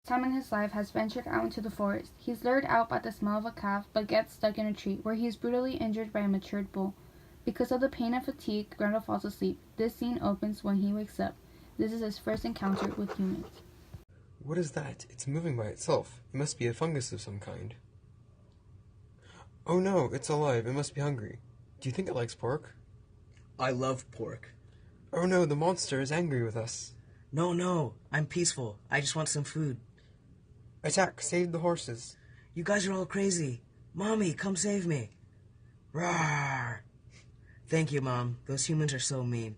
Time in his life has ventured out into the forest. He's lured out by the smell of a calf, but gets stuck in a tree, where he is brutally injured by a matured bull. Because of the pain and fatigue, Grendel falls asleep. This scene opens when he wakes up. This is his first encounter with humans. What is that? It's moving by itself. It must be a fungus of some kind. Oh no, it's alive. It must be hungry. Do you think it likes pork? I love pork. Oh no, the monster is angry with us. No, I'm peaceful. I just want some food. Attack! Save the horses. You guys are all crazy. Mommy, come save me. Rawr! Thank you, Mom. Those humans are so mean.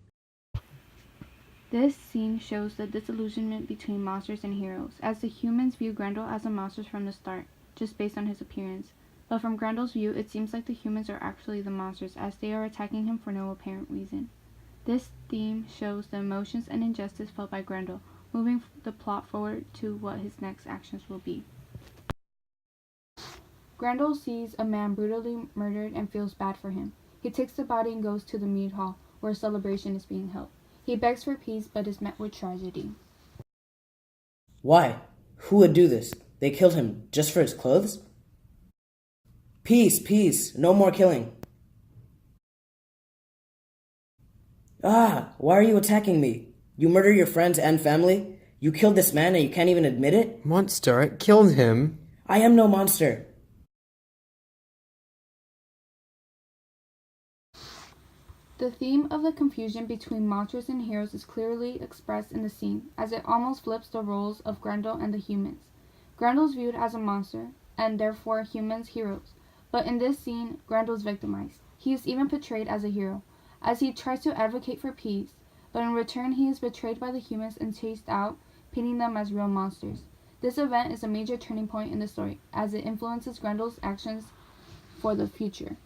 This scene shows the disillusionment between monsters and heroes, as the humans view Grendel as a monster from the start, just based on his appearance. But from Grendel's view, it seems like the humans are actually the monsters, as they are attacking him for no apparent reason. This theme shows the emotions and injustice felt by Grendel, moving the plot forward to what his next actions will be. Grendel sees a man brutally murdered and feels bad for him. He takes the body and goes to the mead hall, where a celebration is being held. He begs for peace, but is met with tragedy. Why? Who would do this? They killed him just for his clothes? Peace, no more killing. Ah, why are you attacking me? You murder your friends and family? You killed this man and you can't even admit it? Monster, I killed him. I am no monster. The theme of the confusion between monsters and heroes is clearly expressed in the scene, as it almost flips the roles of Grendel and the humans. Grendel is viewed as a monster, and therefore humans heroes. But in this scene, Grendel is victimized. He is even portrayed as a hero, as he tries to advocate for peace, but in return he is betrayed by the humans and chased out, painting them as real monsters. This event is a major turning point in the story, as it influences Grendel's actions for the future.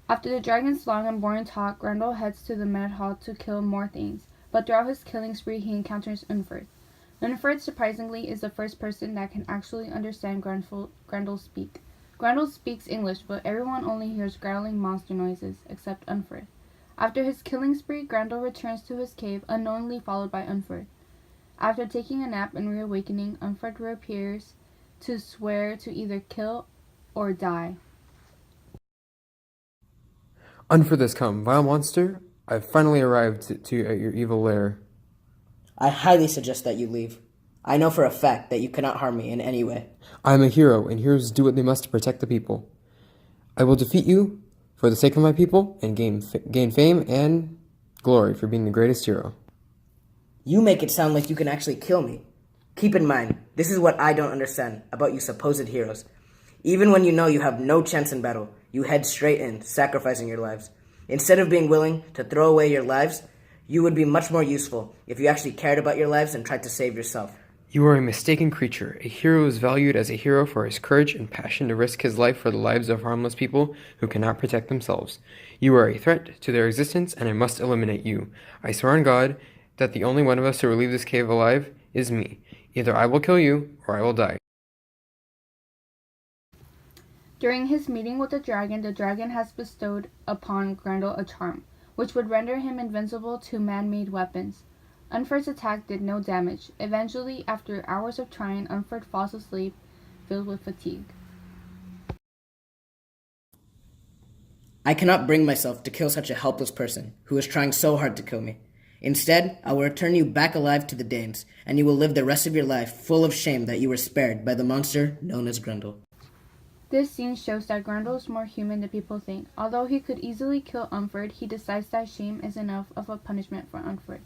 After the dragon's long and boring talk, Grendel heads to the mead hall to kill more things, but throughout his killing spree he encounters Unferth. Unferth, surprisingly, is the first person that can actually understand Grendel speak. Grendel speaks English, but everyone only hears growling monster noises, except Unferth. After his killing spree, Grendel returns to his cave, unknowingly followed by Unferth. After taking a nap and reawakening, Unferth reappears to swear to either kill or die. Unfer this come, vile monster. I've finally arrived at your evil lair. I highly suggest that you leave. I know for a fact that you cannot harm me in any way. I am a hero, and heroes do what they must to protect the people. I will defeat you for the sake of my people and gain fame and glory for being the greatest hero. You make it sound like you can actually kill me. Keep in mind, this is what I don't understand about you supposed heroes. Even when you know you have no chance in battle, you head straight in, sacrificing your lives. Instead of being willing to throw away your lives, you would be much more useful if you actually cared about your lives and tried to save yourself. You are a mistaken creature. A hero is valued as a hero for his courage and passion to risk his life for the lives of harmless people who cannot protect themselves. You are a threat to their existence, and I must eliminate you. I swear on God that the only one of us who will leave this cave alive is me. Either I will kill you, or I will die. During his meeting with the dragon has bestowed upon Grendel a charm, which would render him invincible to man-made weapons. Unferth's attack did no damage. Eventually, after hours of trying, Unferth falls asleep, filled with fatigue. I cannot bring myself to kill such a helpless person who is trying so hard to kill me. Instead, I will return you back alive to the Danes, and you will live the rest of your life full of shame that you were spared by the monster known as Grendel. This scene shows that Grendel is more human than people think. Although he could easily kill Unferth, he decides that shame is enough of a punishment for Unferth.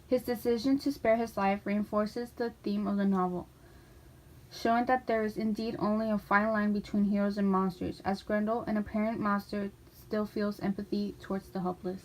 His decision to spare his life reinforces the theme of the novel, showing that there is indeed only a fine line between heroes and monsters, as Grendel, an apparent monster, still feels empathy towards the helpless.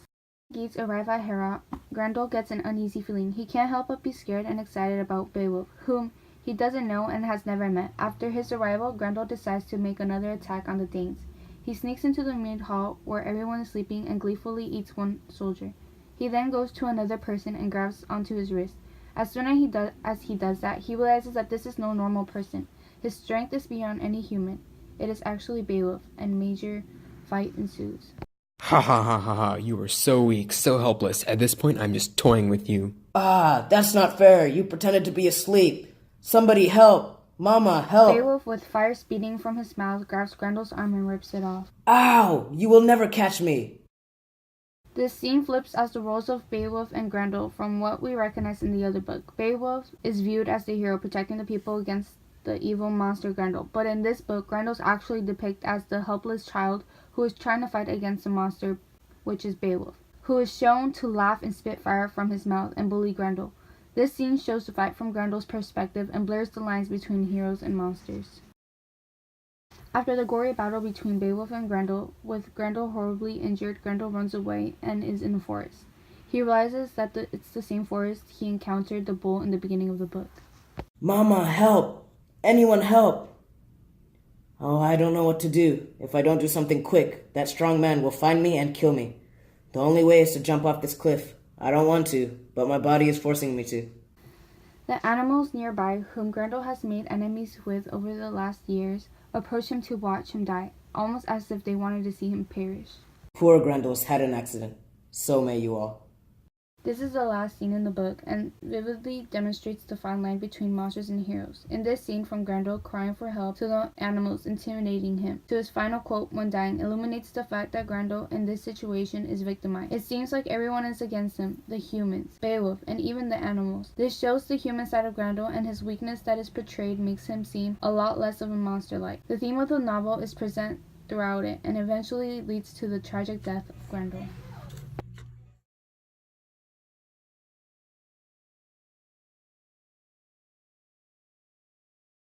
Geats arrive at Herat. Grendel gets an uneasy feeling. He can't help but be scared and excited about Beowulf, whom he doesn't know and has never met. After his arrival, Grendel decides to make another attack on the Danes. He sneaks into the mead hall where everyone is sleeping and gleefully eats one soldier. He then goes to another person and grabs onto his wrist. As soon as he does that, he realizes that this is no normal person. His strength is beyond any human. It is actually Beowulf, and major fight ensues. Ha ha ha ha ha, you are so weak, so helpless. At this point, I'm just toying with you. Ah, that's not fair. You pretended to be asleep. Somebody help. Mama, help. Beowulf, with fire speeding from his mouth, grabs Grendel's arm and rips it off. Ow! You will never catch me. This scene flips as the roles of Beowulf and Grendel from what we recognize in the other book. Beowulf is viewed as the hero protecting the people against the evil monster Grendel, but in this book, Grendel's actually depicted as the helpless child who is trying to fight against the monster, which is Beowulf, who is shown to laugh and spit fire from his mouth and bully Grendel. This scene shows the fight from Grendel's perspective and blurs the lines between heroes and monsters. After the gory battle between Beowulf and Grendel, with Grendel horribly injured, Grendel runs away and is in the forest. He realizes that it's the same forest he encountered the bull in the beginning of the book. Mama, help! Anyone help! Oh, I don't know what to do. If I don't do something quick, that strong man will find me and kill me. The only way is to jump off this cliff. I don't want to, but my body is forcing me to. The animals nearby, whom Grendel has made enemies with over the last years, approach him to watch him die, almost as if they wanted to see him perish. Poor Grendel's had an accident. So may you all. This is the last scene in the book and vividly demonstrates the fine line between monsters and heroes. In this scene, from Grendel crying for help to the animals intimidating him, to his final quote when dying, illuminates the fact that Grendel in this situation is victimized. It seems like everyone is against him, the humans, Beowulf, and even the animals. This shows the human side of Grendel, and his weakness that is portrayed makes him seem a lot less of a monster-like. The theme of the novel is present throughout it and eventually leads to the tragic death of Grendel.